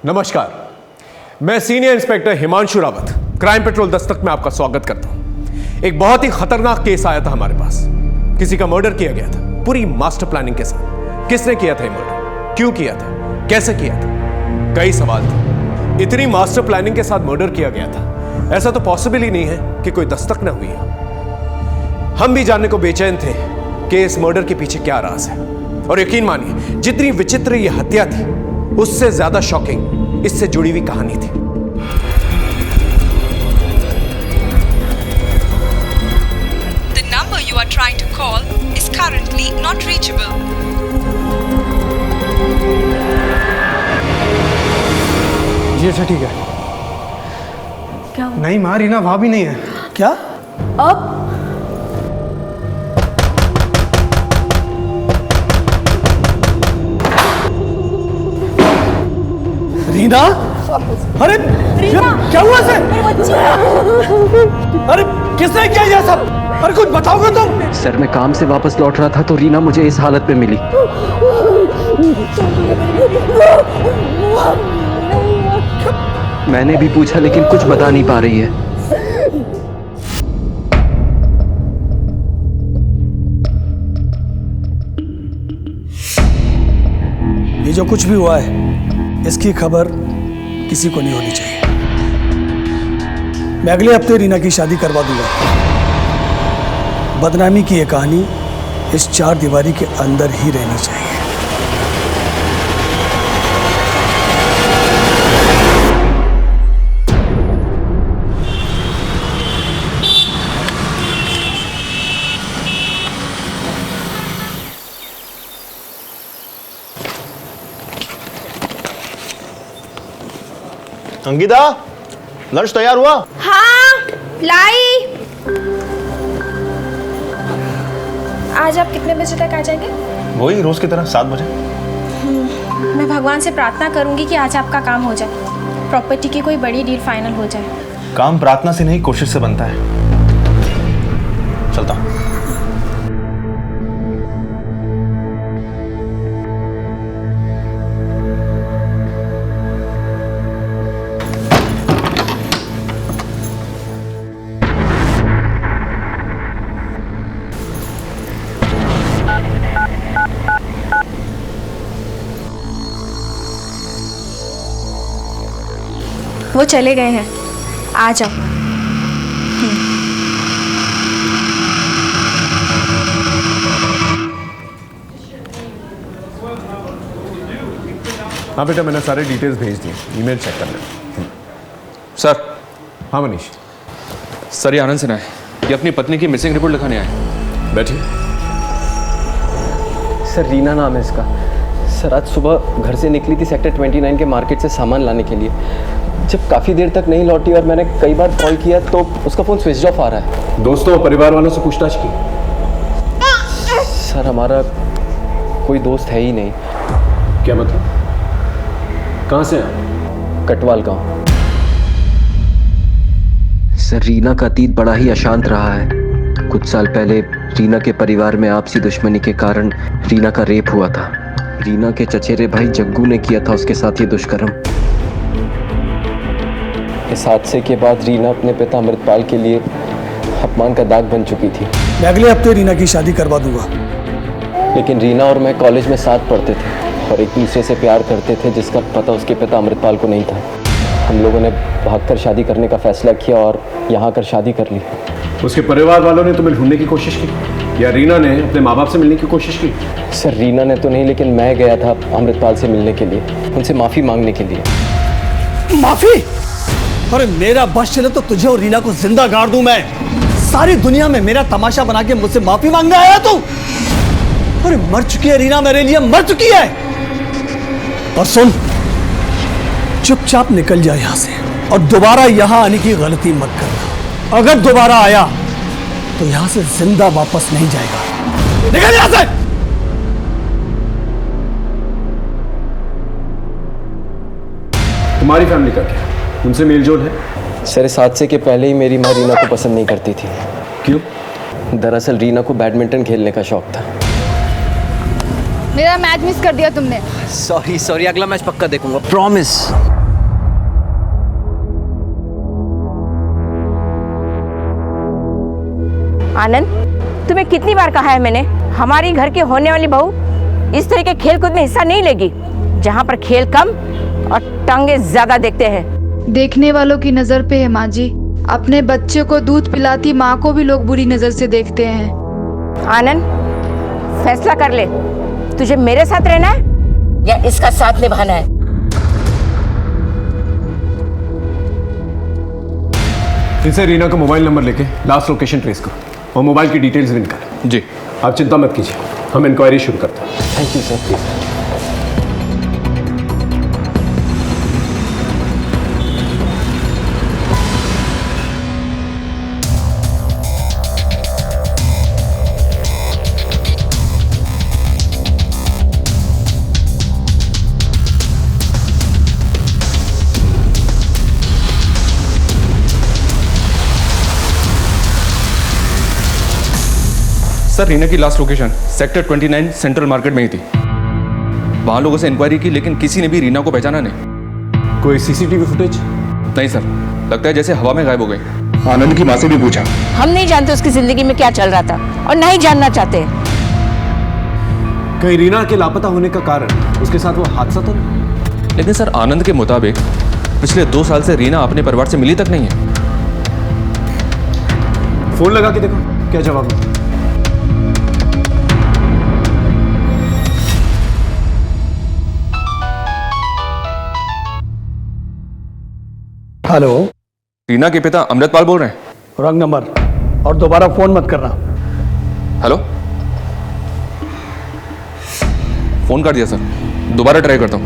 नमस्कार, मैं senior inspector Himanshu Rawat crime petrol Dastak में आपका स्वागत करता हूं। एक बहुत ही खतरनाक केस आया था हमारे पास। किसी का मर्डर किया गया था पूरी मास्टर प्लानिंग के साथ। किसने किया था ये मर्डर, क्यों किया था, कैसे किया था, कई सवाल थे। इतनी मास्टर प्लानिंग के साथ मर्डर किया गया था, ऐसा तो पॉसिबल ही नहीं है कि कोई दस्तक ना हुई हो। हम भी जानने को बेचैन थे कि इस मर्डर के पीछे क्या राज है। और यकीन मानिए, जितनी विचित्र यह हत्या थी उससे ज्यादा शॉकिंग इससे जुड़ी हुई कहानी थी। The number you are trying to call is currently not reachable. जी अच्छा ठीक है। क्या हुआ? नहीं माँ, रीना वहां भी नहीं है। क्या? अब रीना? अरे रीना! क्या हुआ से? बच्ची! अरे किसने किया ये सब? अरे कुछ बताओगे तुम? सर मैं काम से वापस लौट रहा था तो रीना मुझे इस हालत में मिली। मैंने भी पूछा लेकिन कुछ बता नहीं पा रही है। ये जो कुछ भी हुआ है इसकी खबर किसी को नहीं होनी चाहिए। मैं अगले हफ्ते रीना की शादी करवा दूंगा। बदनामी की ये कहानी इस चार दीवारी के अंदर ही रहनी चाहिए। अंकिता, लंच तैयार हुआ? हाँ, लाई। आज आप कितने बजे तक आ जाएंगे? वही रोज की तरह 7 बजे। मैं भगवान से प्रार्थना करूंगी कि आज आपका काम हो जाए, प्रॉपर्टी की कोई बड़ी डील फाइनल हो जाए। काम प्रार्थना से नहीं, कोशिश से बनता है। चलता हूं। वो चले गए हैं, आ जाओ। हाँ बेटा, मैंने सारे डिटेल्स भेज दिए, ईमेल चेक कर लेना। सर। हाँ मनीष। सर ये आनंद सिन्हा है, ये अपनी पत्नी की मिसिंग रिपोर्ट लिखाने आए। बैठिए। सर रीना नाम है इसका। सर आज सुबह घर से निकली थी सेक्टर 29 के मार्केट से सामान लाने के लिए। जब काफ़ी देर तक नहीं लौटी और मैंने कई बार कॉल किया तो उसका फ़ोन स्विच ऑफ आ रहा है। दोस्तों और परिवार वालों से पूछताछ की? सर हमारा कोई दोस्त है ही नहीं। क्या मतलब? कहाँ से हैं? कटवाल गांव। सर रीना का अतीत बड़ा ही अशांत रहा है। कुछ साल पहले रीना के परिवार में आपसी दुश्मनी के कारण रीना का रेप हुआ था। रीना के चचेरे भाई जग्गू ने किया था उसके साथ ये दुष्कर्म। इस हादसे के बाद रीना अपने पिता अमृतपाल के लिए अपमान का दाग बन चुकी थी। मैं अगले हफ्ते रीना की शादी करवा दूंगा। लेकिन रीना और मैं कॉलेज में साथ पढ़ते थे और एक दूसरे से प्यार करते थे, जिसका पता उसके पिता अमृतपाल को नहीं था। हम लोगों ने भागकर शादी करने का फैसला किया और यहाँ आकर शादी कर ली। उसके परिवार वालों ने तुम्हें ढूंढने की कोशिश की या रीना ने अपने माँ बाप से मिलने की कोशिश की? सर रीना ने तो नहीं, लेकिन मैं गया था अमृतपाल से मिलने के लिए, उनसे माफ़ी मांगने के लिए। माफी? अरे मेरा बस चले तो तुझे और रीना को जिंदा गाड़ दूं मैं। सारी दुनिया में मेरा तमाशा बना के मुझसे माफी मांगने आया तू? अरे मर चुकी है रीना, मेरे लिए मर चुकी है। और सुन, चुपचाप निकल जा यहां से और दोबारा यहां आने की गलती मत करना। अगर दोबारा आया तो यहां से जिंदा वापस नहीं जाएगा। निकल यहां से। तुम्हारी फैमिली का क्या, उनसे मेलजोल है? सर इस हादसे के पहले ही मेरी माँ रीना को पसंद नहीं करती थी। क्यों? दरअसल रीना को बैडमिंटन खेलने का शौक था। मेरा मैच मिस कर दिया तुमने। सॉरी अगला मैच पक्का देखूंगा, प्रॉमिस। आनंद, तुम्हें कितनी बार कहा है मैंने, हमारी घर की होने वाली बहू इस तरह के खेल कूद में हिस्सा नहीं लेगी, जहाँ पर खेल कम और टांगे ज्यादा देखते हैं। देखने वालों की नजर पे है माँ जी, अपने बच्चे को दूध पिलाती माँ को भी लोग बुरी नजर से देखते हैं। आनंद, फैसला कर ले, तुझे मेरे साथ रहना है या इसका साथ निभाना है। इनसे रीना का मोबाइल नंबर लेके लास्ट लोकेशन ट्रेस करो और मोबाइल की डिटेल्स भी निकालो। जी। आप चिंता मत कीजिए, हम इंक्वायरी शुरू करते हैं। Thank you sir, please. Sir, Reena की last location sector 29 central market में ही थी। वहां लोगों से इंक्वायरी की लेकिन किसी ने भी रीना को पहचाना नहीं। कोई सीसीटीवी फुटेज? नहीं सर, लगता है जैसे हवा में गायब हो गई। आनंद की माँ से भी पूछा, हम नहीं जानते उसकी जिंदगी में क्या चल रहा था और नहीं जानना चाहते। कहीं रीना के लापता होने का कारण उसके साथ वो हादसा तो नहीं? लेकिन सर, आनंद के मुताबिक पिछले 2 साल से रीना अपने परिवार से मिली तक नहीं है। फोन लगा के देखो क्या जवाब है। हेलो, रीना के पिता अमृतपाल बोल रहे हैं। रॉन्ग नंबर, और दोबारा फोन मत करना। हेलो, फोन कर दिया सर, दोबारा ट्राई करता हूँ।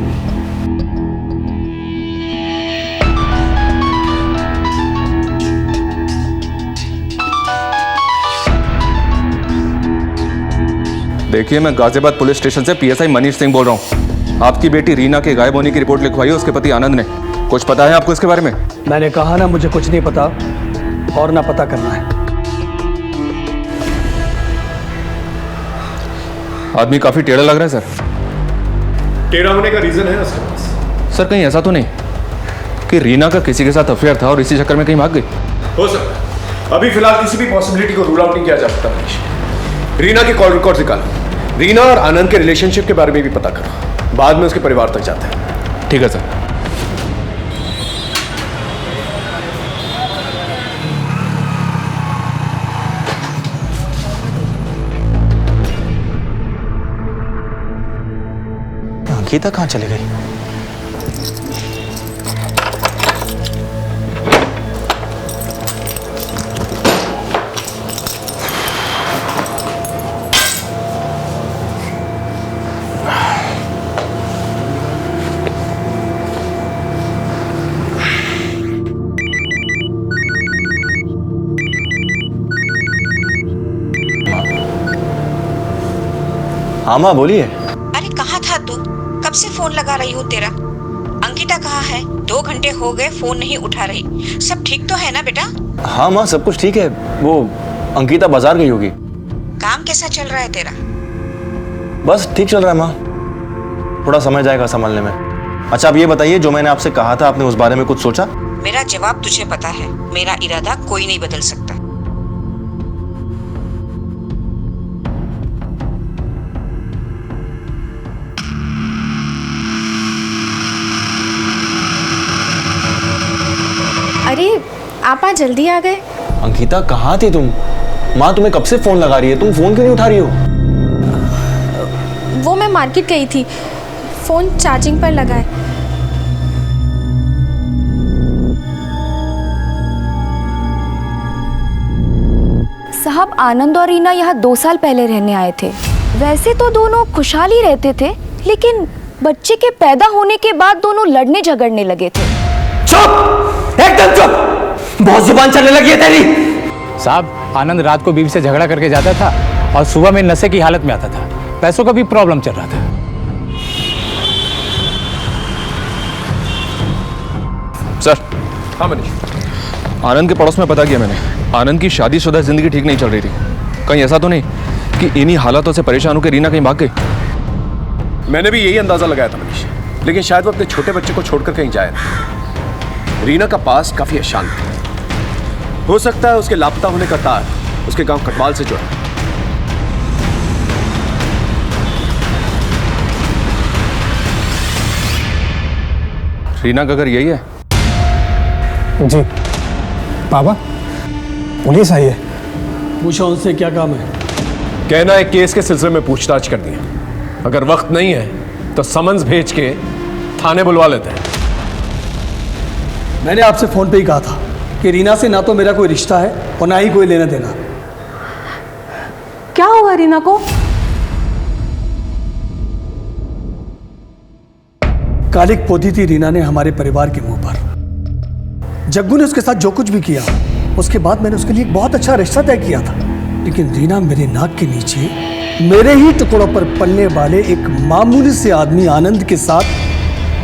देखिए, मैं गाजियाबाद पुलिस स्टेशन से पीएसआई मनीष सिंह बोल रहा हूँ। आपकी बेटी रीना के गायब होने की रिपोर्ट लिखवाई है उसके पति आनंद ने। कुछ पता है आपको इसके बारे में? मैंने कहा ना, मुझे कुछ नहीं पता और ना पता करना है। आदमी काफी टेढ़ा लग रहा है सर। टेढ़ा होने का रीजन है उसके पास? सर, कहीं ऐसा तो नहीं कि रीना का किसी के साथ अफेयर था और इसी चक्कर में कहीं भाग गई? हो सकता है। अभी फिलहाल किसी भी पॉसिबिलिटी को रूल आउट नहीं किया जा सकता मनीष। रीना के कॉल रिकॉर्ड निकालो, रीना और आनंद के रिलेशनशिप के बारे में भी पता करो, बाद में उसके परिवार तक जाते हैं। ठीक है सर। गीता कहाँ चली गई? हाँ माँ, बोलिए। अरे कहाँ था तू? कब से फोन लगा रही हूँ तेरा। अंकिता कहाँ है? 2 घंटे हो गए, फोन नहीं उठा रही। सब ठीक तो है ना बेटा? हाँ माँ, सब कुछ ठीक है। वो अंकिता बाजार गई होगी। काम कैसा चल रहा है तेरा? बस ठीक चल रहा है माँ, थोड़ा समय जाएगा संभालने में। अच्छा, आप ये बताइए, जो मैंने आपसे कहा था, आपने उस बारे में कुछ सोचा? मेरा जवाब तुझे पता है, मेरा इरादा कोई नहीं बदल सकता। अरे आप आज जल्दी आ गए। अंकिता, कहाँ थी तुम? माँ तुम्हें कब से फोन लगा रही है, तुम फोन क्यों नहीं उठा रही हो? वो मैं मार्केट गई थी, फोन चार्जिंग पर लगा है। साहब, आनंद और रीना यहाँ 2 साल पहले रहने आए थे। वैसे तो दोनों खुशहाल ही रहते थे, लेकिन बच्चे के पैदा होने के बाद दोनों लड़ने झगड़ने लगे थे। चुप, एकदम चुप, बहुत जुबान चलने लगी है तेरी। साहब, आनंद रात को बीवी से झगड़ा करके जाता था और सुबह में नशे की हालत में आता था। पैसों का भी प्रॉब्लम चल रहा था। सर। हाँ मनीष, आनंद के पड़ोस में पता किया मैंने। आनंद की शादीशुदा जिंदगी ठीक नहीं चल रही थी। कहीं ऐसा तो नहीं कि इन्हीं हालातों से परेशान होकर रीना कहीं भाग गई? मैंने भी यही अंदाजा लगाया था मनीष, लेकिन शायद वो अपने छोटे बच्चे को छोड़कर कहीं जाए। रीना का पास काफी अशांत है। हो सकता है उसके लापता होने का तार उसके गांव कटवाल से जुड़ा। रीना का घर यही है? जी पापा, पुलिस आई है। पूछो उनसे क्या काम है। कहना है केस के सिलसिले में पूछताछ कर दी। अगर वक्त नहीं है तो समन्स भेज के थाने बुलवा लेते हैं। मैंने आपसे फोन पे ही कहा था कि रीना से ना तो मेरा कोई रिश्ता है और ना ही कोई लेना देना। क्या हुआ रीना को? कालिक पोती थी रीना ने हमारे परिवार के मुंह पर। जग्गू ने उसके साथ जो कुछ भी किया, उसके बाद मैंने उसके लिए एक बहुत अच्छा रिश्ता तय किया था। लेकिन रीना मेरे नाक के नीचे मेरे ही टुकड़ों पर पलने वाले एक मामूली से आदमी आनंद के साथ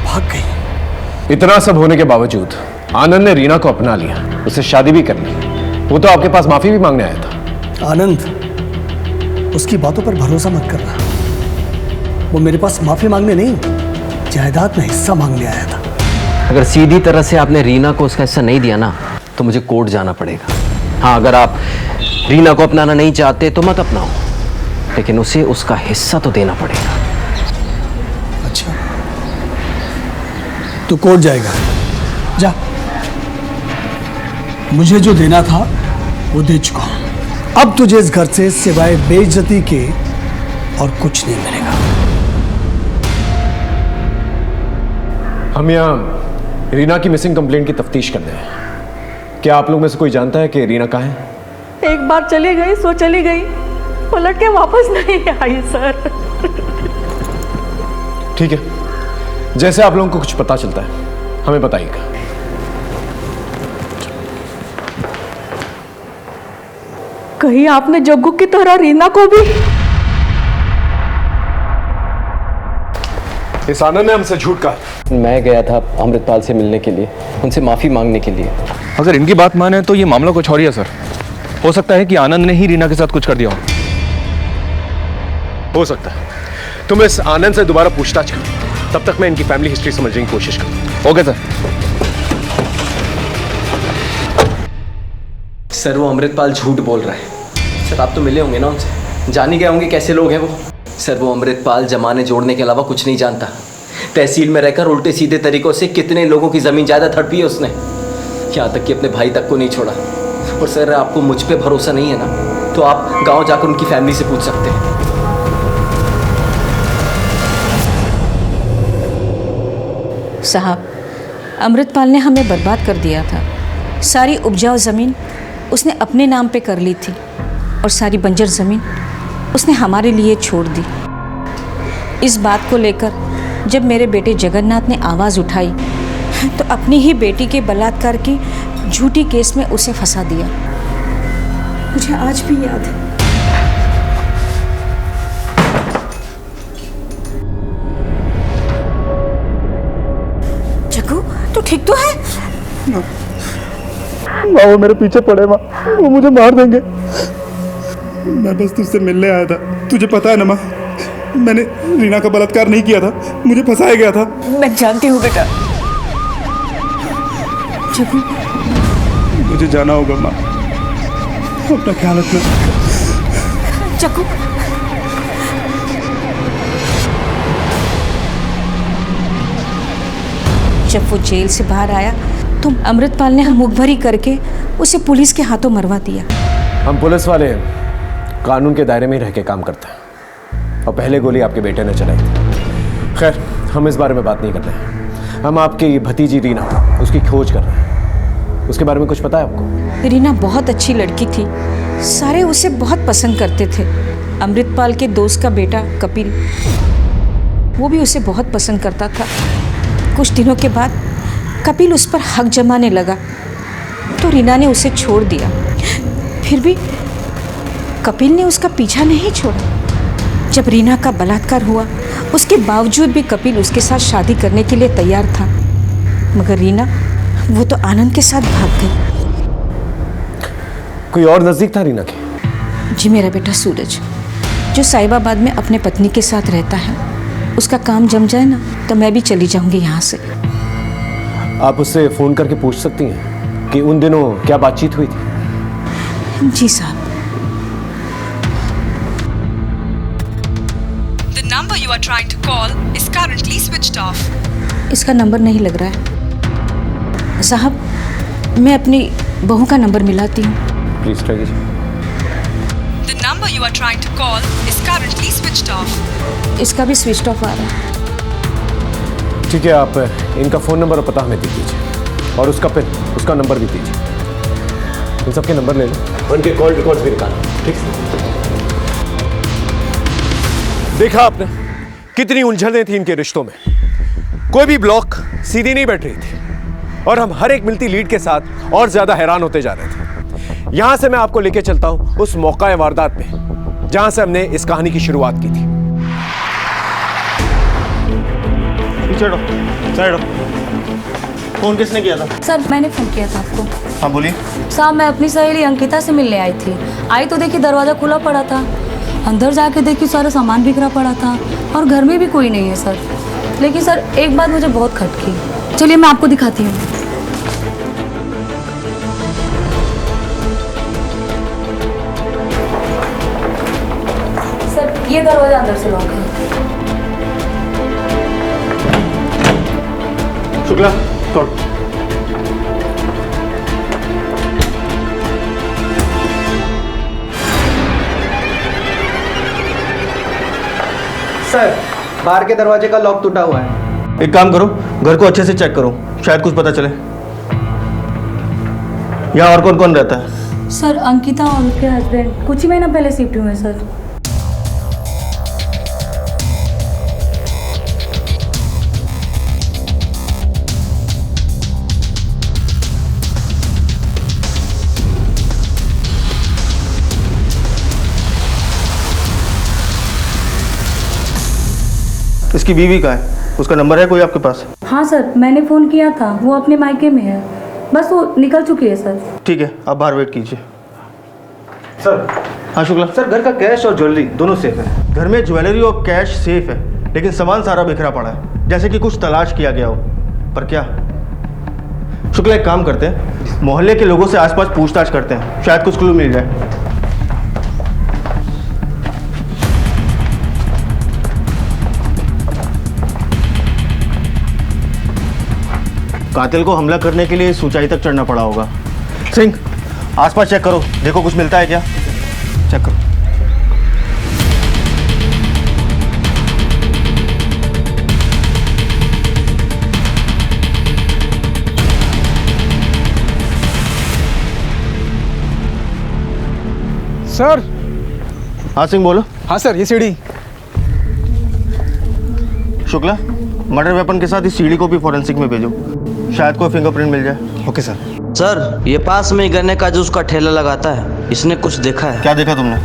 भाग गई। इतना सब होने के बावजूद आनंद ने रीना को अपना लिया, उससे शादी भी कर ली। वो तो आपके पास माफी भी मांगने आया था। आनंद, उसकी बातों पर भरोसा मत करना। वो मेरे पास माफी मांगने नहीं, जायदाद में हिस्सा मांगने आया था। अगर सीधी तरह से आपने रीना को उसका हिस्सा नहीं दिया ना, तो मुझे कोर्ट जाना पड़ेगा। हाँ, अगर आप रीना को अपनाना नहीं चाहते तो मत अपनाओ, लेकिन उसे उसका हिस्सा तो देना पड़ेगा। अच्छा, तो कोर्ट जाएगा? जा, मुझे जो देना था वो दे चुका हूं। अब तुझे इस घर से सिवाय बेइज्जती के और कुछ नहीं मिलेगा। हम यहाँ रीना की मिसिंग कंप्लेंट की तफ्तीश कर रहे हैं। क्या आप लोग में से कोई जानता है कि रीना कहाँ है? एक बार चली गई सो चली गई, पलट के वापस नहीं आई सर। ठीक है, जैसे आप लोगों को कुछ पता चलता है हमें बताइएगा। कहीं आपने जग्गू की तरह रीना को भी? इस आनंद ने हमसे झूठ कहा। मैं गया था अमृतपाल से मिलने के लिए, उनसे माफी मांगने के लिए। अगर इनकी बात माने तो ये मामला कुछ और ही है सर। हो सकता है कि आनंद ने ही रीना के साथ कुछ कर दिया हो सकता है। तुम इस आनंद से दोबारा पूछताछ करो, तब तक मैं इनकी फैमिली हिस्ट्री समझने की कोशिश करूँ। Okay sir. सर, वो अमृतपाल झूठ बोल रहा है। सर, आप तो मिले होंगे ना उनसे, जान ही गए होंगे कैसे लोग हैं वो। सर, वो अमृतपाल जमाने जोड़ने के अलावा कुछ नहीं जानता। तहसील में रहकर उल्टे सीधे तरीकों से कितने लोगों की ज़मीन जायदाद हड़पी है उसने, यहाँ तक कि अपने भाई तक को नहीं छोड़ा। और सर, आपको मुझ पे भरोसा नहीं है ना, तो आप गांव जाकर उनकी फैमिली से पूछ सकते हैं। साहब, अमृतपाल ने हमें बर्बाद कर दिया था। सारी उपजाऊ ज़मीन उसने अपने नाम पे कर ली थी और सारी बंजर ज़मीन उसने हमारे लिए छोड़ दी। इस बात को लेकर जब मेरे बेटे जगन्नाथ ने आवाज़ उठाई तो अपनी ही बेटी के बलात्कार की झूठी केस में उसे फंसा दिया। मुझे आज भी याद है। जग्गू, तू ठीक तो है? माँ, वो मेरे पीछे पड़े माँ, वो मुझे मार देंगे। मैं बस तुझसे मिलने आया था। तुझे पता है ना माँ, मैंने रीना का बलात्कार नहीं किया था, मुझे फंसाया गया था। मैं जानती हूँ बेटा। जग्गू, मुझे जाना होगा माँ, अपना ख्याल रखना। जग्गू, जब वो जेल से बाहर आया तो अमृतपाल ने मुख भरी करके उसे पुलिस के हाथों मरवा दिया। हम पुलिस वाले कानून के दायरे में ही रह के काम करते हैं, और पहले गोली आपके बेटे ने चलाई थी। खैर, हम इस बारे में बात नहीं कर रहे। हम आपकी भतीजी रीना, उसकी खोज कर रहे हैं। उसके बारे में कुछ पता है आपको? रीना बहुत अच्छी लड़की थी, सारे उसे बहुत पसंद करते थे। अमृतपाल के दोस्त का बेटा कपिल, वो भी उसे बहुत पसंद करता था। कुछ दिनों के बाद कपिल उस पर हक जमाने लगा तो रीना ने उसे छोड़ दिया। फिर भी कपिल ने उसका पीछा नहीं छोड़ा। जब रीना का बलात्कार हुआ, उसके बावजूद भी कपिल उसके साथ शादी करने के लिए तैयार था, मगर रीना वो तो आनंद के साथ भाग गई। कोई और नजदीक था रीना के? जी, मेरा बेटा सूरज, जो साहिबाबाद में अपने पत्नी के साथ रहता है। उसका काम जम जाए ना तो मैं भी चली जाऊंगी यहाँ से। आप उससे फ़ोन करके पूछ सकती हैं कि उन दिनों क्या बातचीत हुई थी। जी साहब। The number you are trying to call is currently switched off. इसका नंबर नहीं लग रहा है। साहब, मैं अपनी बहू का नंबर मिलाती हूँ। प्लीज़ ट्राई कीजिए। The number you are trying to call is currently switched off. इसका भी स्विच ऑफ आ रहा है। ठीक है, आप इनका फ़ोन नंबर और पता हमें दे दीजिए और उसका पिन, उसका नंबर भी दीजिए। इन सबके नंबर ले लो, उनके कॉल रिकॉर्ड्स भी निकालो। ठीक है। देखा आपने कितनी उलझनें थी इनके रिश्तों में। कोई भी ब्लॉक सीधी नहीं बैठ रही थी और हम हर एक मिलती लीड के साथ और ज्यादा हैरान होते जा रहे थे। यहां से मैं आपको लेके चलता हूं उस मौका वारदात पे जहां से हमने इस कहानी की शुरुआत की थी। फोन किसने किया था? सर, मैंने फोन किया था आपको। हाँ बोलिए। साहब, मैं अपनी सहेली अंकिता से मिलने आई थी। आई तो देखी दरवाज़ा खुला पड़ा था, अंदर जाके देखी सारा सामान बिखरा पड़ा था और घर में भी कोई नहीं है सर। लेकिन सर, एक बात मुझे बहुत खटकी। चलिए मैं आपको दिखाती हूँ। सर, ये दरवाज़ा अंदर से लॉक है। शुक्ला, तोड़। सर, बाहर के दरवाजे का लॉक टूटा हुआ है। एक काम करो, घर को अच्छे से चेक करो, शायद कुछ पता चले। यहाँ और कौन कौन रहता है? सर, अंकिता और उसके हस्बैंड कुछ ही महीना पहले शिफ्ट हुए हैं सर। इसकी बीवी का है, उसका नंबर है कोई आपके पास? हाँ सर, मैंने फ़ोन किया था, वो अपने मायके में है, बस वो निकल चुकी है सर। ठीक है, आप बाहर वेट कीजिए। सर। हाँ शुक्ला। सर, घर का कैश और ज्वेलरी दोनों सेफ है। घर में ज्वेलरी और कैश सेफ है, लेकिन सामान सारा बिखरा पड़ा है, जैसे कि कुछ तलाश किया गया हो। पर क्या? शुक्ला, एक काम करते हैं, मोहल्ले के लोगों से आसपास पूछताछ करते हैं, शायद कुछ क्लू मिल जाए। कातिल को हमला करने के लिए इस ऊंचाई तक चढ़ना पड़ा होगा। सिंह, आसपास चेक करो, देखो कुछ मिलता है क्या। चेक करो। सर। हाँ सिंह, बोलो। हाँ सर, ये सीढ़ी। शुक्ला, मर्डर वेपन के साथ इस सीढ़ी को भी फॉरेंसिक में भेजो, शायद कोई फिंगरप्रिंट मिल जाए। Okay sir. सर, ये पास में गन्ने का जूस का ठेला लगाता है, इसने कुछ देखा है? क्या देखा तुमने?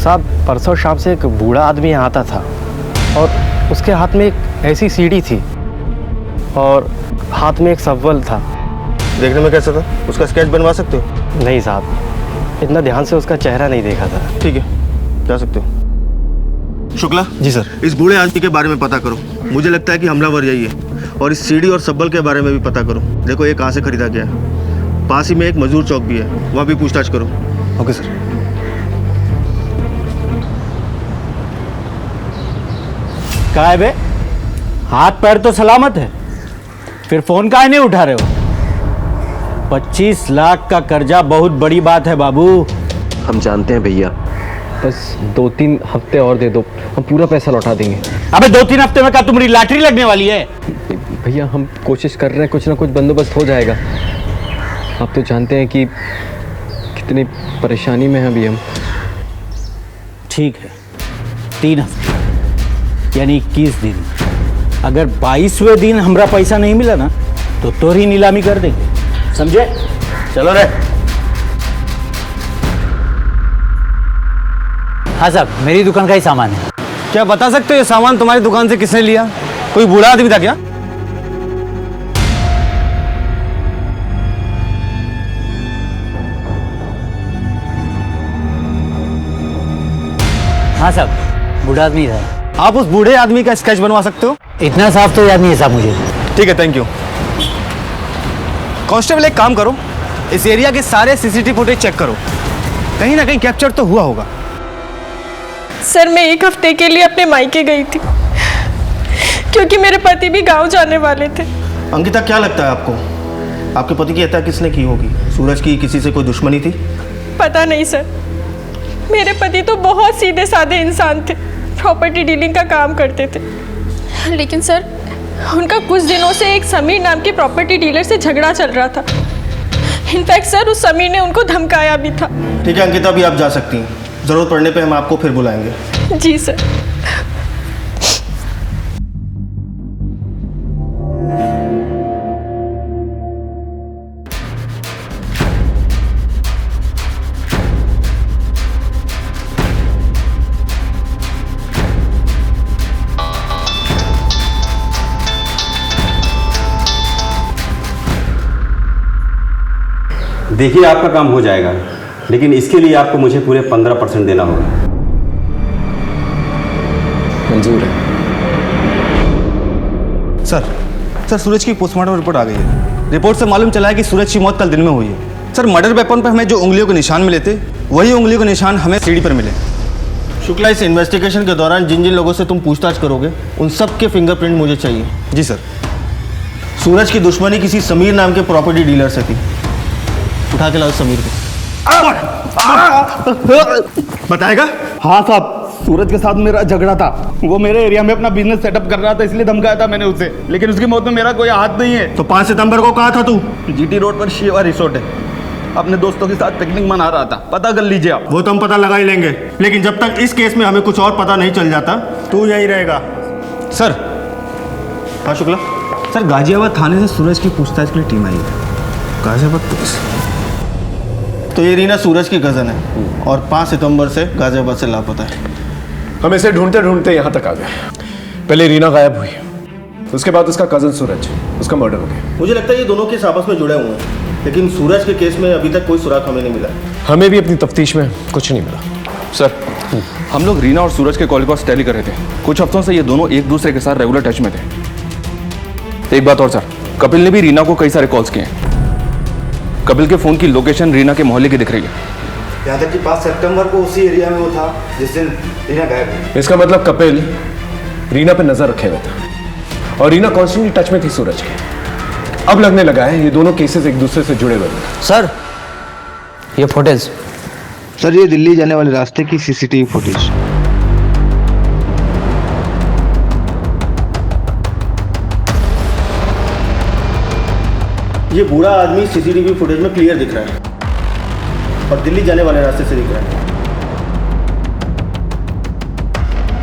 साहब, परसों शाम से एक बूढ़ा आदमी यहाँ आता था और उसके हाथ में एक ऐसी सीढ़ी थी और हाथ में एक सब्वल था। देखने में कैसा था? उसका स्केच बनवा सकते हो? नहीं साहब, इतना ध्यान से उसका चेहरा नहीं देखा था। ठीक है, जा सकते हो। शुक्ला। जी सर। इस बूढ़े आदमी के बारे में पता करो, मुझे लगता है कि हमलावर यही है। और इस सीढ़ी और सब्बल के बारे में भी पता करो, देखो ये कहाँ से खरीदा गया है। पास ही में एक मजदूर चौक भी है, वहाँ भी पूछताछ करो। Okay sir. क्या है बे? हाथ पैर तो सलामत है, फिर फोन काहे नहीं उठा रहे हो? 25 लाख का कर्जा बहुत बड़ी बात है बाबू। हम जानते हैं भैया, बस 2-3 हफ्ते और दे दो, हम पूरा पैसा लौटा देंगे। अबे 2-3 हफ्ते में क्या तुम्हारी लॉटरी लगने वाली है? भैया हम कोशिश कर रहे हैं, कुछ ना कुछ बंदोबस्त हो जाएगा। आप तो जानते हैं कि कितनी परेशानी में हैं अभी हम। ठीक है, 3 हफ्ते यानी 21 दिन। अगर 22वें दिन हमारा पैसा नहीं मिला ना तो तोरी नीलामी कर देंगे, समझे? चलो रे। हाँ साहब, मेरी दुकान का ही सामान है। क्या बता सकते हो ये सामान तुम्हारी दुकान से किसने लिया? कोई बूढ़ा आदमी था क्या? हाँ साहब, बूढ़ा आदमी था। आप उस बूढ़े आदमी का स्केच बनवा सकते हो? इतना साफ तो याद नहीं है साहब मुझे। ठीक है, थैंक यू। कांस्टेबल, एक काम करो, इस एरिया के सारे सीसीटीवी फुटेज चेक करो, कहीं ना कहीं कैप्चर तो हुआ होगा। सर मैं एक हफ्ते के लिए अपने मायके गई थी क्योंकि मेरे पति भी गांव जाने वाले थे। अंकिता, क्या लगता है आपको, आपके पति की हत्या किसने की होगी? सूरज की किसी से कोई दुश्मनी थी? पता नहीं सर, मेरे पति तो बहुत सीधे साधे इंसान थे, प्रॉपर्टी डीलिंग का काम करते थे। लेकिन सर उनका कुछ दिनों से एक समीर नाम के प्रॉपर्टी डीलर से झगड़ा चल रहा था। इनफैक्ट सर उस समीर ने उनको धमकाया भी था। ठीक है अंकिता, अभी आप जा सकती हैं, ज़रूरत पड़ने पे हम आपको फिर बुलाएंगे। जी सर। देखिए आपका काम हो जाएगा, लेकिन इसके लिए आपको मुझे पूरे 15% देना होगा। मंजूर है सर सूरज की पोस्टमार्टम रिपोर्ट आ गई है। रिपोर्ट से मालूम चला है कि सूरज की मौत कल दिन में हुई है। सर मर्डर वेपन पर हमें जो उंगलियों के निशान मिले थे, वही उंगलियों के निशान हमें सीढ़ी पर मिले। शुक्ला, इस इन्वेस्टिगेशन के दौरान जिन जिन लोगों से तुम पूछताछ करोगे उन सब के फिंगरप्रिंट मुझे चाहिए। जी सर। सूरज की दुश्मनी किसी समीर नाम के प्रॉपर्टी डीलर से थी। उठा के लाओ समीर को। बताएगा? हाँ साहब, सूरज के साथ मेरा झगड़ा था। वो मेरे एरिया में अपना बिजनेस सेटअप कर रहा था, इसलिए धमकाया था मैंने उसे, लेकिन उसकी मौत में मेरा कोई हाथ नहीं है। तो 5 सितंबर को कहा था तू? जीटी रोड पर शिवा रिसोर्ट है, अपने दोस्तों के साथ पिकनिक मना रहा था। पता कर लीजिए आप। वो तो हम पता लगा ही लेंगे, लेकिन जब तक इस केस में हमें कुछ और पता नहीं चल जाता तू यहीं रहेगा। सर। हाँ शुक्ला। सर गाजियाबाद थाने से सूरज की पूछताछ के लिए टीम आई है। गाजियाबाद पुलिस? तो ये रीना सूरज की कज़न है और 5 सितंबर से गाजियाबाद से लापता है। हम इसे ढूंढते ढूंढते यहाँ तक आ गए। पहले रीना गायब हुई, उसके बाद उसका कज़न सूरज, उसका मर्डर हो गया। मुझे लगता है ये दोनों केस आपस में जुड़े हुए हैं, लेकिन सूरज के केस में अभी तक कोई सुराग हमें नहीं मिला। हमें भी अपनी तफ्तीश में कुछ नहीं मिला। सर हम लोग रीना और सूरज के कॉल पर टैली कर रहे थे। कुछ हफ्तों से ये दोनों एक दूसरे के साथ रेगुलर टच में थे। एक बात और सर, कपिल ने भी रीना को कई सारे कॉल्स किए हैं। कपिल के फ़ोन की लोकेशन रीना के मोहल्ले की दिख रही है। यहाँ तक कि 5 सितंबर को उसी एरिया में वो था जिस दिन रीना गायब हुई। इसका मतलब कपिल रीना पे नजर रखे हुए था और रीना कॉन्स्टेंटली टच में थी सूरज के। अब लगने लगा है ये दोनों केसेस एक दूसरे से जुड़े हुए हैं। सर ये फुटेज। सर ये दिल्ली जाने वाले रास्ते की सीसीटीवी फुटेज। ये बूढ़ा आदमी सीसीटीवी फुटेज में क्लियर दिख रहा है और दिल्ली जाने वाले रास्ते से दिख रहा है।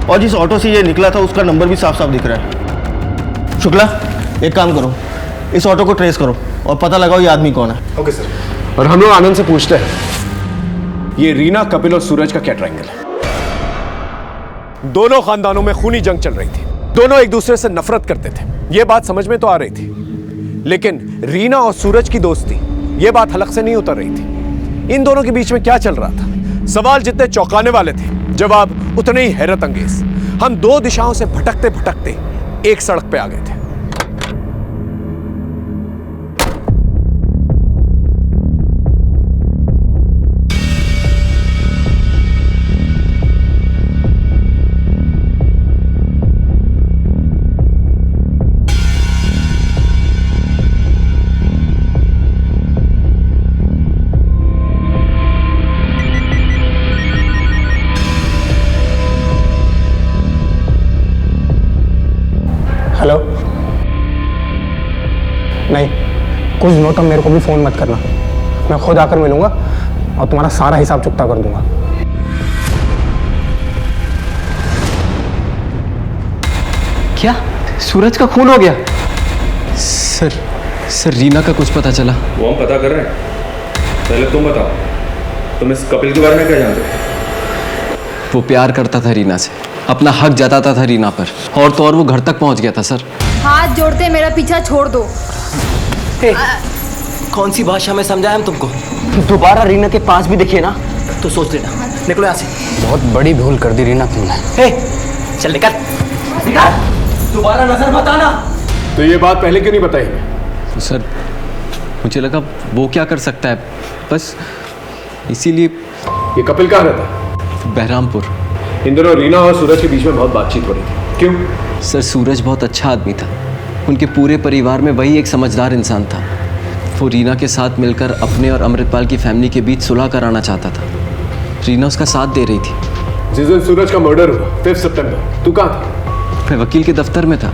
और जिस ऑटो से ये निकला था उसका नंबर भी साफ साफ दिख रहा है। शुक्ला, एक काम करो, इस ऑटो को ट्रेस करो और पता लगाओ ये आदमी कौन है। Okay sir. और हम लोग आनंद से पूछते हैं ये रीना, कपिल और सूरज का क्या ट्रायंगल है। दोनों खानदानों में खूनी जंग चल रही थी, दोनों एक दूसरे से नफरत करते थे, ये बात समझ में तो आ रही थी, लेकिन रीना और सूरज की दोस्ती, ये बात हलक से नहीं उतर रही थी। इन दोनों के बीच में क्या चल रहा था? सवाल जितने चौंकाने वाले थे, जवाब उतने ही हैरत अंगेज। हम 2 दिशाओं से भटकते भटकते एक सड़क पे आ गए थे। हेलो। नहीं, कुछ दिनों तक मेरे को भी फ़ोन मत करना। मैं खुद आकर मिलूंगा और तुम्हारा सारा हिसाब चुकता कर दूंगा। क्या सूरज का खून हो गया? सर रीना का कुछ पता चला? वो हम पता कर रहे हैं। पहले तुम बताओ, तुम इस कपिल के बारे में क्या जानते हो? वो प्यार करता था रीना से, अपना हक जताता था रीना पर, और तो और वो घर तक पहुंच गया था सर। हाथ जोड़ते मेरा पीछा छोड़ दो। कौन सी भाषा में समझाया हम तुमको? दोबारा रीना के पास भी दिखे ना तो सोच लेना। निकलो यहाँ से। बहुत बड़ी भूल कर दी रीना तुमने। चल निकल, दोबारा नजर मत आना। तो ये बात पहले क्यों नहीं बताई? सर मुझे लगा वो क्या कर सकता है, बस इसीलिए। ये कपिल कहाँ रहता है? बहरामपुर। इन दोनों रीना और सूरज के बीच में बहुत बातचीत हो रही थी। क्यों? सर सूरज बहुत अच्छा आदमी था। उनके पूरे परिवार में वही एक समझदार इंसान था। वो रीना के साथ मिलकर अपने और अमृतपाल की फैमिली के बीच सुलह कराना चाहता था। रीना उसका साथ दे रही थी। जिस दिन सूरज का मर्डर हुआ 5 सितंबर, तू कहाँ था? मैं वकील के दफ्तर में था।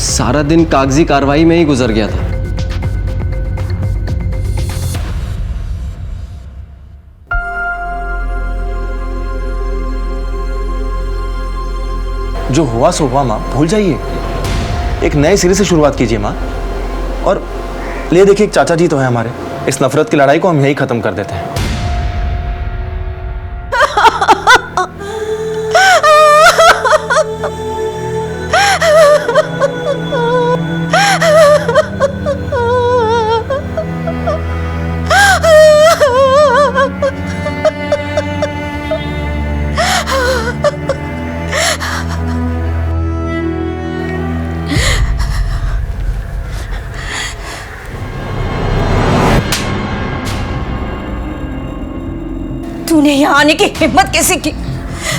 सारा दिन कागजी कार्रवाई में ही गुजर गया था। जो हुआ सो हुआ माँ, भूल जाइए। एक नए सिरे से शुरुआत कीजिए माँ। और ले देखिए, एक चाचा जी तो है हमारे, इस नफरत की लड़ाई को हम यही खत्म कर देते हैं। तूने यहाँ आने की हिम्मत कैसे की?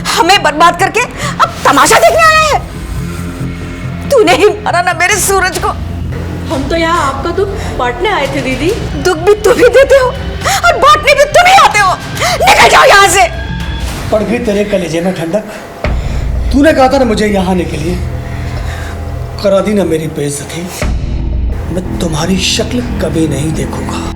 हमें बर्बाद करके अब तमाशा देखने आया है? तूने ही मारा ना मेरे सूरज को। हम तो यहाँ आपका दुख बांटने आए थे दीदी। दुख भी तुम ही देते हो और बांटने भी तुम ही आते हो। निकल जाओ यहाँ से। पड़ गई तेरे कलेजे में ठंडक। तूने कहा था ना मुझे यहाँ आने के लिए, करा दी ना मेरी बेइज्जती। मैं तुम्हारी शक्ल कभी नहीं देखूंगा।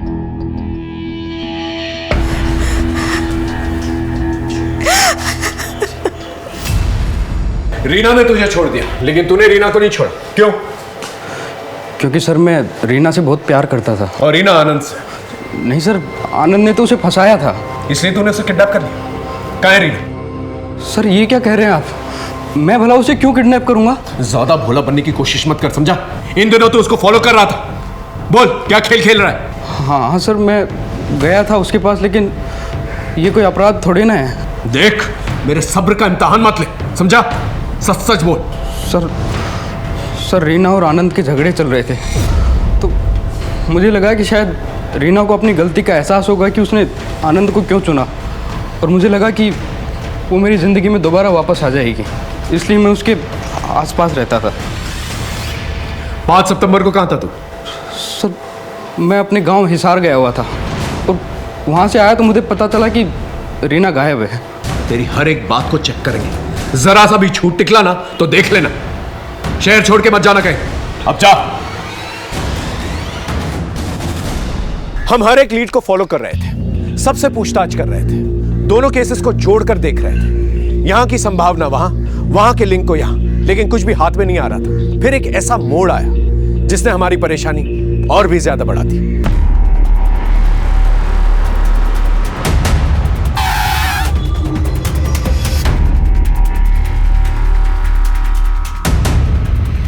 रीना ने तुझे छोड़ दिया, लेकिन तूने रीना को नहीं छोड़ा। क्यों? क्योंकि सर मैं रीना से बहुत प्यार करता था। और रीना आनंद से? नहीं सर, आनंद ने तो उसे फंसाया था। इसलिए तूने उसे किडनैप कर लिया। कहाँ है रीना? सर ये क्या कह रहे हैं आप? मैं भला उसे क्यों किडनैप करूंगा? ज्यादा भोला बनने की कोशिश मत कर, समझा? इन दिनों तो उसको फॉलो कर रहा था। बोल, क्या खेल खेल रहा है? हाँ सर, मैं गया था उसके पास, लेकिन ये कोई अपराध थोड़ी ना है। देख, मेरे सब्र का इम्तिहान मत ले, समझा? सच सच बोल। सर रीना और आनंद के झगड़े चल रहे थे, तो मुझे लगा कि शायद रीना को अपनी गलती का एहसास होगा कि उसने आनंद को क्यों चुना, और मुझे लगा कि वो मेरी ज़िंदगी में दोबारा वापस आ जाएगी, इसलिए मैं उसके आसपास रहता था। 5 सितंबर को कहाँ था तू? सर मैं अपने गांव हिसार गया हुआ था, और वहाँ से आया तो मुझे पता चला कि रीना गायब है। तेरी हर एक बात को चेक करेंगे, जरा सा भी छूट टिकला ना तो देख लेना। शहर छोड़ के मत जाना कहीं। अब जा। हम हर एक लीड को फॉलो कर रहे थे, सबसे पूछताछ कर रहे थे, दोनों केसेस को जोड़कर देख रहे थे, यहां की संभावना वहां, वहां के लिंक को यहां, लेकिन कुछ भी हाथ में नहीं आ रहा था। फिर एक ऐसा मोड़ आया जिसने हमारी परेशानी और भी ज्यादा बढ़ा दी।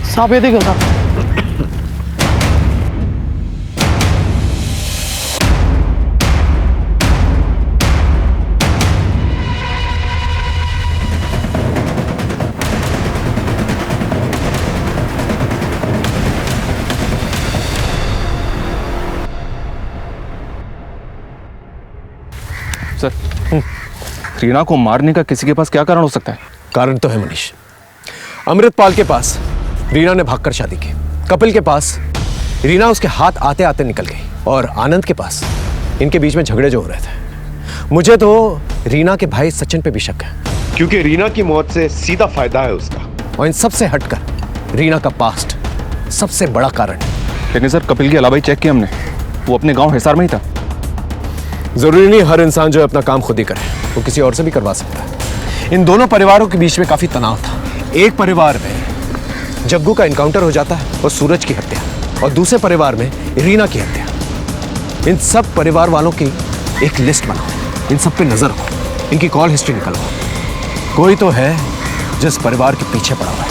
साहब ये देखो साहब। सर, रीना को मारने का किसी के पास क्या कारण हो सकता है? कारण तो है मनीष। अमृतपाल के पास रीना ने भागकर शादी की, कपिल के पास रीना उसके हाथ आते आते निकल गई, और आनंद के पास इनके बीच में झगड़े जो हो रहे थे। मुझे तो रीना के भाई सचिन पे भी शक है, क्योंकि रीना की मौत से सीधा फायदा है उसका। और इन सबसे हटकर रीना का पास्ट सबसे बड़ा कारण है। लेकिन सर कपिल के अलावा ही चेक किया हमने, वो अपने गांव हिसार में ही था। जरूरी नहीं हर इंसान जो अपना काम खुद ही करे, वो किसी और से भी करवा सकता है। इन दोनों परिवारों के बीच में काफी तनाव था। एक परिवार में जग्गू का इनकाउंटर हो जाता है और सूरज की हत्या, और दूसरे परिवार में रीना की हत्या। इन सब परिवार वालों की एक लिस्ट बनाओ, इन सब पे नजर रखो, इनकी कॉल हिस्ट्री निकलवाओ। कोई तो है जिस परिवार के पीछे पड़ा हुआ है।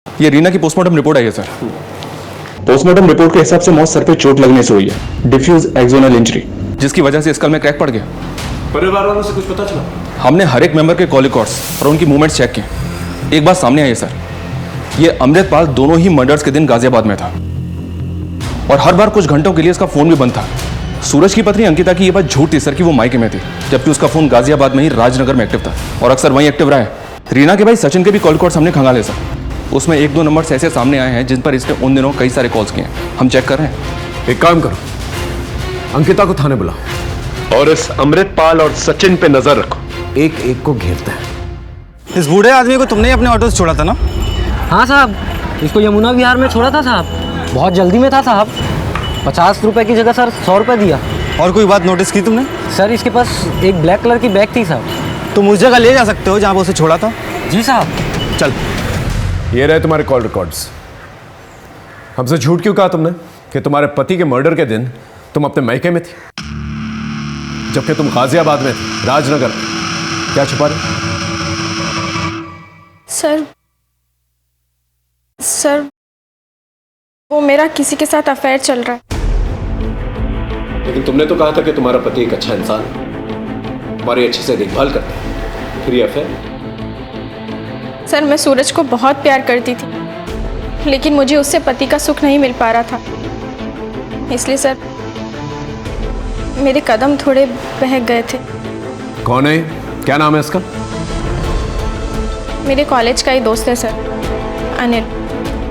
ये रीना की पोस्टमार्टम रिपोर्ट आई है सर। पोस्टमार्टम रिपोर्ट के हिसाब से मौत सर पे चोट लगने से हुई है, डिफ्यूज एक्सोनल इंजरी, जिसकी वजह से स्कल में क्रैक पड़ गया। परिवार वालों से कुछ पता चला? हमने हर एक मेंबर के कॉल रिकॉर्ड्स और उनकी मूवमेंट्स चेक किए। एक बात सामने आई है सर, ये अमृतपाल दोनों ही मर्डर्स के दिन गाजियाबाद में था, और हर बार कुछ घंटों के लिए इसका फोन भी बंद था। सूरज की पत्नी अंकिता की ये बात झूठ थी सर कि वो मायके में थी, जबकि उसका फोन गाजियाबाद में ही राजनगर में एक्टिव था और अक्सर वहीं एक्टिव रहा है। रीना के भाई सचिन के भी कॉल रिकॉर्ड सामने खंगाले सर, उसमें 1-2 नंबर्स ऐसे सामने आए हैं जिन पर इसने उन दिनों कई सारे कॉल्स किए हैं। हम चेक कर रहे हैं। एक काम करो, अंकिता को थाने बुलाओ और इस अमृतपाल और सचिन पे नजर रखो। एक एक को घेरते हैं। इस बूढ़े आदमी को तुमने ही अपने ऑटो से छोड़ा था ना? हाँ साहब, इसको यमुना विहार में छोड़ा था साहब। बहुत जल्दी में था साहब। 50 रुपए की जगह सर 100 रुपए दिया। और कोई बात नोटिस की तुमने? सर इसके पास एक ब्लैक कलर की बैग थी साहब। तुम उस जगह ले जा सकते हो जहाँ पर उसे छोड़ा था? जी साहब। चल। ये रहे तुम्हारे कॉल रिकॉर्ड्स। हमसे झूठ क्यों कहा तुमने कि तुम्हारे पति के मर्डर के दिन तुम अपने मायके में थी, जबकि तुम गाजियाबाद में थे, राजनगर में? क्या छुपा रहे? सर वो मेरा किसी के साथ अफेयर चल रहा है। लेकिन तुमने तो कहा था कि तुम्हारा पति एक अच्छा इंसान है, तुम्हारी अच्छे से देखभाल करता है, फिर ये अफेयर? सर मैं सूरज को बहुत प्यार करती थी, लेकिन मुझे उससे पति का सुख नहीं मिल पा रहा था, इसलिए सर मेरे कदम थोड़े बहक गए थे। कौन है? क्या नाम है इसका? मेरे कॉलेज का ही दोस्त है सर, अनिल।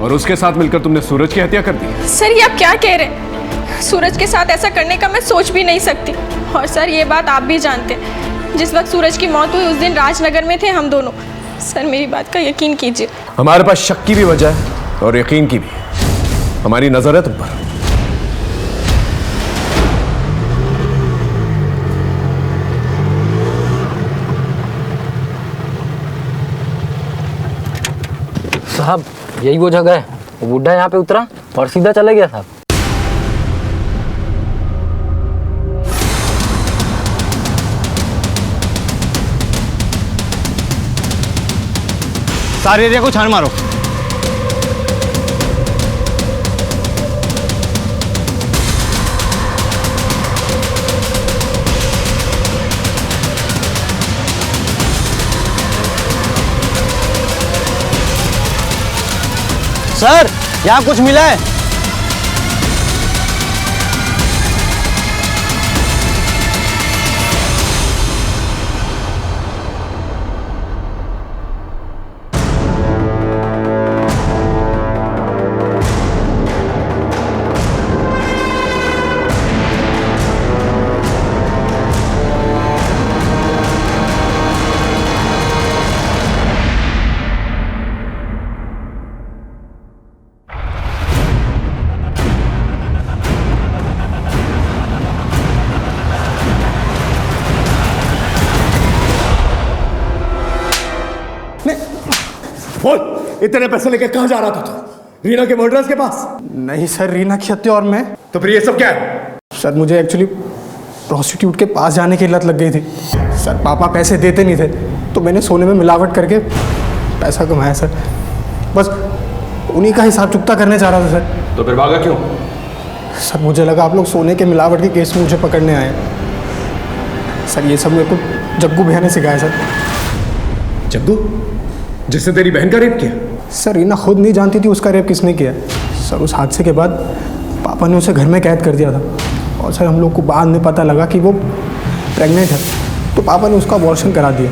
और उसके साथ मिलकर तुमने सूरज की हत्या कर दी? सर ये आप क्या कह रहे हैं? सूरज के साथ ऐसा करने का मैं सोच भी नहीं सकती। और सर ये बात आप भी जानते हैं, जिस वक्त सूरज की मौत हुई उस दिन राजनगर में थे हम दोनों। सर मेरी बात का यकीन कीजिए। हमारे पास शक की भी वजह है और यकीन की भी। हमारी नजर है तुम पर। साहब यही वो जगह है। वो बुढ़ा यहाँ पे उतरा और सीधा चला गया साहब। सारे एरिया को छान मारो। सर यहाँ कुछ मिला है? इतने पैसे लेके कहां जा रहा था तू? रीना के मर्डरर्स के पास? नहीं सर, रीना की हत्या और मैं। तो फिर ये सब क्या है? सर मुझे एक्चुअली प्रोस्टिट्यूट के पास जाने की लत लग गई थी। सर पापा पैसे देते नहीं थे, तो मैंने सोने में मिलावट करके पैसा कमाया सर। बस उन्हीं का हिसाब चुकता करने जा रहा था सर। तो फिर भागा क्यों? सर मुझे लगा आप लोग सोने के मिलावट के केस में मुझे पकड़ने आए। सर ये सब मेरे को जग्गू भैया ने सिखाया सर। जग्गू जिसने तेरी बहन का रेप किया? सर रीना खुद नहीं जानती थी उसका रेप किसने किया। सर उस हादसे के बाद पापा ने उसे घर में कैद कर दिया था, और सर हम लोग को बाद में पता लगा कि वो प्रेग्नेंट है, तो पापा ने उसका अबॉर्शन करा दिया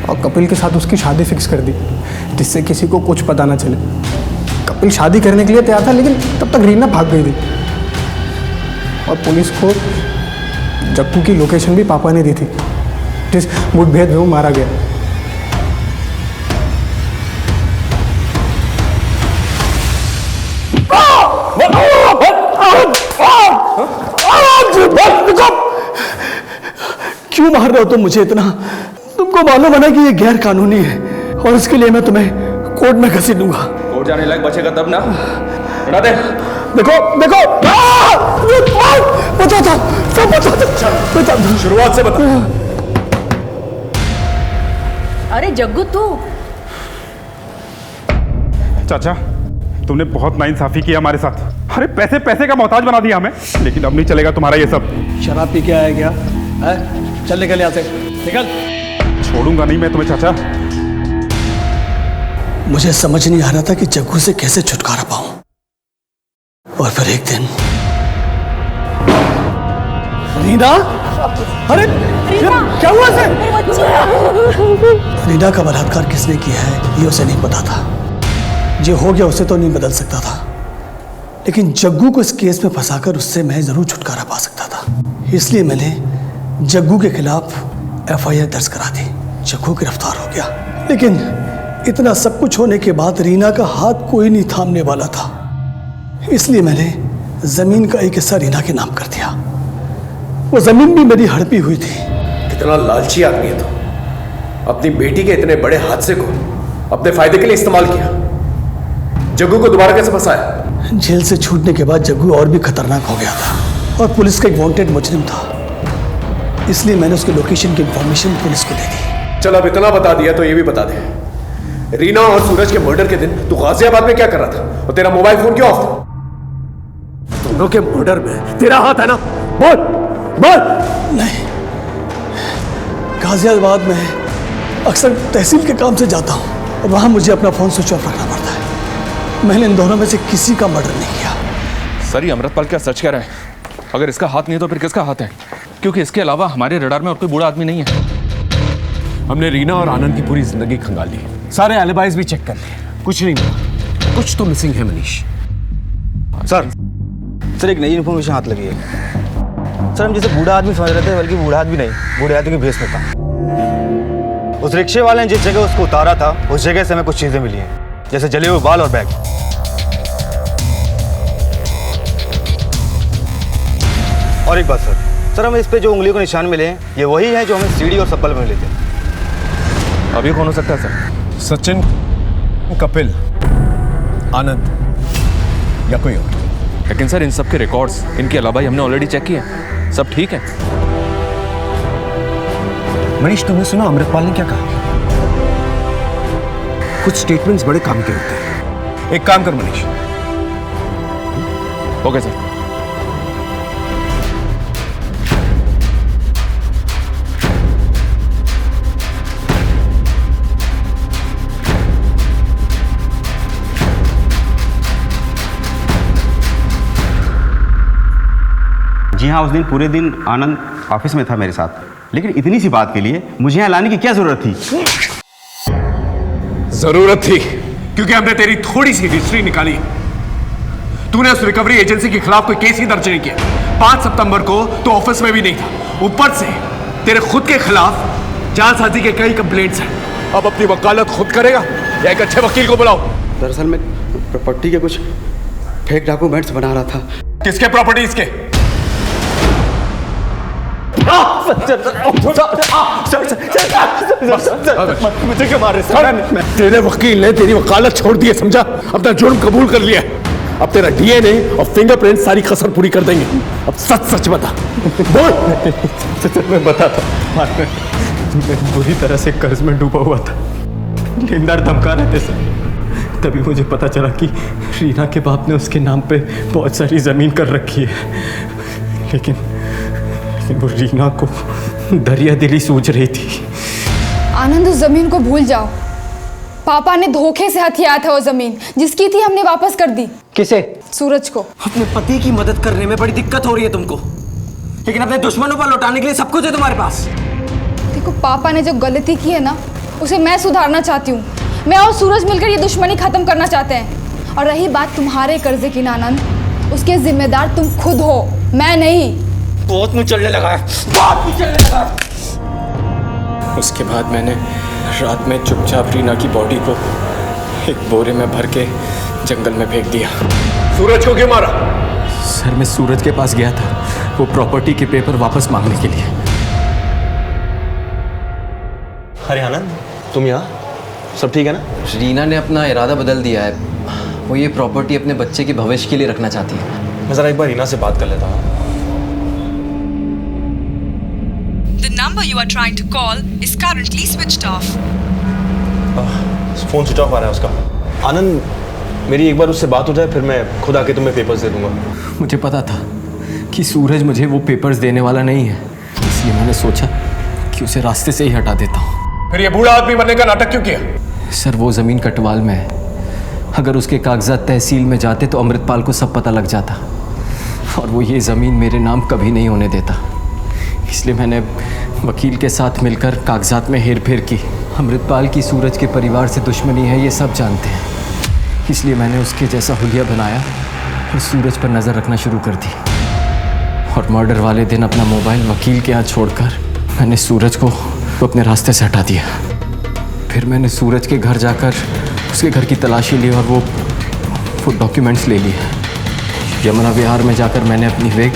और कपिल के साथ उसकी शादी फिक्स कर दी, जिससे किसी को कुछ पता ना चले। कपिल शादी करने के लिए तैयार था, लेकिन तब तक रीना भाग गई थी और पुलिस को जग्गू की लोकेशन भी पापा ने दी थी, जिस मुठभेड़ में वो मारा गया। क्यों मार रहे हो तुम मुझे इतना? तुमको मालूम है ना कि ये गैर कानूनी है, और इसके लिए मैं तुम्हें कोर्ट में घसीटूंगा। कोर्ट जाने लायक बचेगा तब ना। हटा दे। देखो देखो, बता था, सब बता था। शुरुआत से बता। अरे जग्गू तू। चाचा तुमने बहुत नाइंसाफी की हमारे साथ। अरे पैसे पैसे का मोहताज बना दिया हमें, लेकिन अब नहीं चलेगा तुम्हारा ये सब। शराब पी के आया क्या है? चल निकल यहाँ से, निकल। छोड़ूंगा नहीं मैं तुम्हें चाचा। मुझे समझ नहीं आ रहा था कि जग्गू से कैसे छुटकारा पाऊं, और फिर एक दिन रीना, अरे क्या हुआ से? रीना का बलात्कार किसने किया है ये उसे नहीं पता था। जो हो गया उसे तो नहीं बदल सकता था, लेकिन जग्गू को इस केस में फंसाकर उससे मैं जरूर छुटकारा पा सकता था। इसलिए मैंने जग्गू के खिलाफ FIR दर्ज करा दी। जग्गू गिरफ्तार हो गया, लेकिन इतना सब कुछ होने के बाद रीना का हाथ कोई नहीं थामने वाला था। इसलिए मैंने जमीन का एक हिस्सा रीना के नाम कर दिया। वो जमीन भी मेरी हड़पी हुई थी। कितना लालची आदमी है तो अपनी बेटी के इतने बड़े हादसे को अपने फायदे के लिए इस्तेमाल किया। जग्गू को दोबारा कैसे फंसाया? जेल से छूटने के बाद जग्गू और भी खतरनाक हो गया था और पुलिस का एक वांटेड मुजरिम था। इसलिए मैंने उसके लोकेशन की इंफॉर्मेशन पुलिस को दे दी। चल अब इतना बता दिया तो ये भी बता दे, रीना और सूरज के मर्डर के दिन तू गाजियाबाद में क्या कर रहा था और तेरा मोबाइल फोन क्यों ऑफ था? दोनों के मर्डर में तेरा हाथ है ना? बोल बोल। नहीं, गाजियाबाद में अक्सर तहसील के काम से जाता हूँ और वहाँ मुझे अपना फ़ोन स्विच ऑफ रखना पड़ता है। मैंने इन दोनों में से किसी का मर्डर नहीं किया। सर ये अमृतपाल क्या सच कह रहा है? अगर इसका हाथ नहीं है तो फिर किसका हाथ है? क्योंकि इसके अलावा हमारे रडार में और कोई बूढ़ा आदमी नहीं है। हमने रीना और आनंद की पूरी जिंदगी खंगाल ली, सारे एलिबाइज भी चेक कर लिए, कुछ नहीं मिला। कुछ तो मिसिंग है मनीष। सर एक नई इन्फॉर्मेशन हाथ लगी है। सर हम जैसे बूढ़ा आदमी समझ रहे थे, बल्कि बूढ़ा आदमी नहीं, बूढ़े आदमी के भेष में था। उस रिक्शे वाले ने जिस जगह उसको उतारा था उस जगह से हमें कुछ चीजें मिली हैं, जैसे जले हुए बाल और बैग। और एक बात सर हमें इस पे जो उंगलियों के निशान मिले हैं ये वही हैं जो हमें सीढ़ी और सब्बल में मिले थे। अब ये कौन हो सकता है सर? सचिन, कपिल, आनंद या कोई और? लेकिन सर इन सब के रिकॉर्ड्स, इनके अलावा हमने ऑलरेडी चेक किए, सब ठीक है। मनीष तुमने सुना अमृतपाल ने क्या कहा? कुछ स्टेटमेंट्स बड़े काम के होते हैं। एक काम कर मनीष। Okay sir. जी हाँ, उस दिन पूरे दिन आनंद ऑफिस में था मेरे साथ, लेकिन इतनी सी बात के लिए मुझे यहाँ लाने की क्या जरूरत थी? जरूरत थी क्योंकि हमने तेरी थोड़ी सी हिस्ट्री निकाली। तूने उस रिकवरी एजेंसी के खिलाफ कोई केस ही दर्ज नहीं किया। 5 सितंबर को तो ऑफिस में भी नहीं था। ऊपर से तेरे खुद के खिलाफ जालसाजी के कई कंप्लेंट्स हैं। अब अपनी वकालत खुद करेगा या एक अच्छे वकील को बुलाओ? दरअसल मैं प्रॉपर्टी के कुछ फेक डॉक्यूमेंट्स बना रहा था। किसके प्रॉपर्टीज के? मुझे क्यों मार रहे सर? तेरे वकील ने तेरी वकालत छोड़ दी है, समझा? अपना जुर्म कबूल कर लिया। अब तेरा DNA और फिंगरप्रिंट सारी कसर पूरी कर देंगे। अब सच सच बता। बोल। मैं बताता हूँ, मैं बुरी तरह से कर्ज में डूबा हुआ था। लेनदार धमका रहे थे सर। तभी मुझे पता चला कि रीना के बाप ने उसके नाम पे बहुत सारी ज़मीन कर रखी है, लेकिन वो रीना को दरिया दिली सूझ रही थी। आनंद उस जमीन को भूल जाओ। पापा ने धोखे से हथियाया था वो जमीन, जिसकी थी हमने वापस कर दी। किसे? सूरज को। अपने पति की मदद करने में बड़ी दिक्कत हो रही है तुमको, लेकिन अपने दुश्मनों पर लौटाने के लिए सब कुछ है तुम्हारे पास। देखो पापा ने जो गलती की है ना, उसे मैं सुधारना चाहती हूँ। मैं और सूरज मिलकर ये दुश्मनी खत्म करना चाहते हैं। और रही बात तुम्हारे कर्जे की आनंद, उसके जिम्मेदार तुम खुद हो, मैं नहीं। बहुत मुंह चलने लगा है, बहुत मुंह चलने लगा है। उसके बाद मैंने रात में चुपचाप रीना की बॉडी को एक बोरे में भर के जंगल में फेंक दिया। सूरज को क्यों मारा? सर मैं सूरज के पास गया था वो प्रॉपर्टी के पेपर वापस मांगने के लिए। अरे आनंद, तुम यहाँ? सब ठीक है ना? रीना ने अपना इरादा बदल दिया है। वो ये प्रॉपर्टी अपने बच्चे के भविष्य के लिए रखना चाहती है। मैं ज़रा एक बार रीना से बात कर लेता हूँ। The number you are trying to call is currently switched off. Phone switch off आ रहा है उसका। आनंद, मेरी एक बार उससे बात हो जाए फिर मैं खुद आके तुम्हें पेपर्स दे दूंगा। मुझे पता था कि सूरज मुझे वो पेपर्स देने वाला नहीं है, इसलिए मैंने सोचा कि उसे रास्ते से ही हटा देता हूँ। फिर ये बूढ़ा आदमी बनने का नाटक क्यों किया? सर वो ज़मीन कटवाल में है। अगर उसके कागजात तहसील में जाते तो अमृतपाल को सब पता लग जाता और वो ये ज़मीन मेरे नाम कभी नहीं होने देता। इसलिए मैंने वकील के साथ मिलकर कागजात में हेर फेर की। अमृतपाल की सूरज के परिवार से दुश्मनी है, ये सब जानते हैं। इसलिए मैंने उसके जैसा हुलिया बनाया और सूरज पर नज़र रखना शुरू कर दी। और मर्डर वाले दिन अपना मोबाइल वकील के यहाँ छोड़कर मैंने सूरज को अपने रास्ते से हटा दिया। फिर मैंने सूरज के घर जाकर उसके घर की तलाशी ली और वो डॉक्यूमेंट्स ले लिए। यमुना विहार में जाकर मैंने अपनी वेग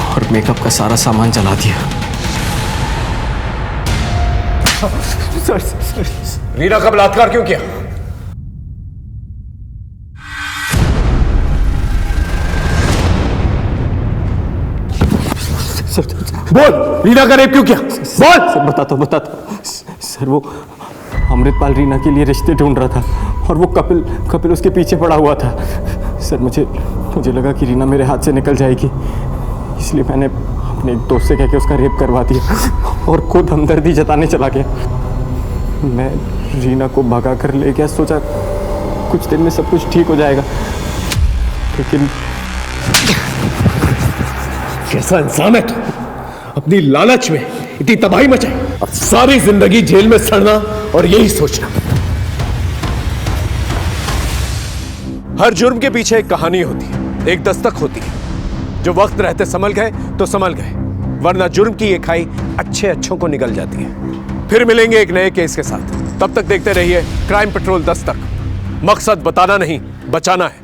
और मेकअप का सारा सामान जला दिया। रीना का बलात्कार क्यों किया? बोल, रीना का रेप क्यों किया? बोल। सर बताता सर, वो अमृतपाल रीना के लिए रिश्ते ढूंढ रहा था और वो कपिल उसके पीछे पड़ा हुआ था। सर मुझे लगा कि रीना मेरे हाथ से निकल जाएगी, इसलिए मैंने अपने एक दोस्त से कह के उसका रेप करवा दिया और खुद हमदर्दी जताने चला गया। मैं रीना को भगा कर ले गया, सोचा कुछ दिन में सब कुछ ठीक हो जाएगा, लेकिन कैसा इंसान है तू? अपनी लालच में इतनी तबाही मचाई और सारी जिंदगी जेल में सड़ना और यही सोचना। हर जुर्म के पीछे एक कहानी होती है, एक दस्तक होती है। जो वक्त रहते संभल गए तो संभल गए, वरना जुर्म की ये खाई अच्छों को निकल जाती है। फिर मिलेंगे एक नए केस के साथ। तब तक देखते रहिए क्राइम पेट्रोल दस्तक। मकसद बताना नहीं, बचाना है।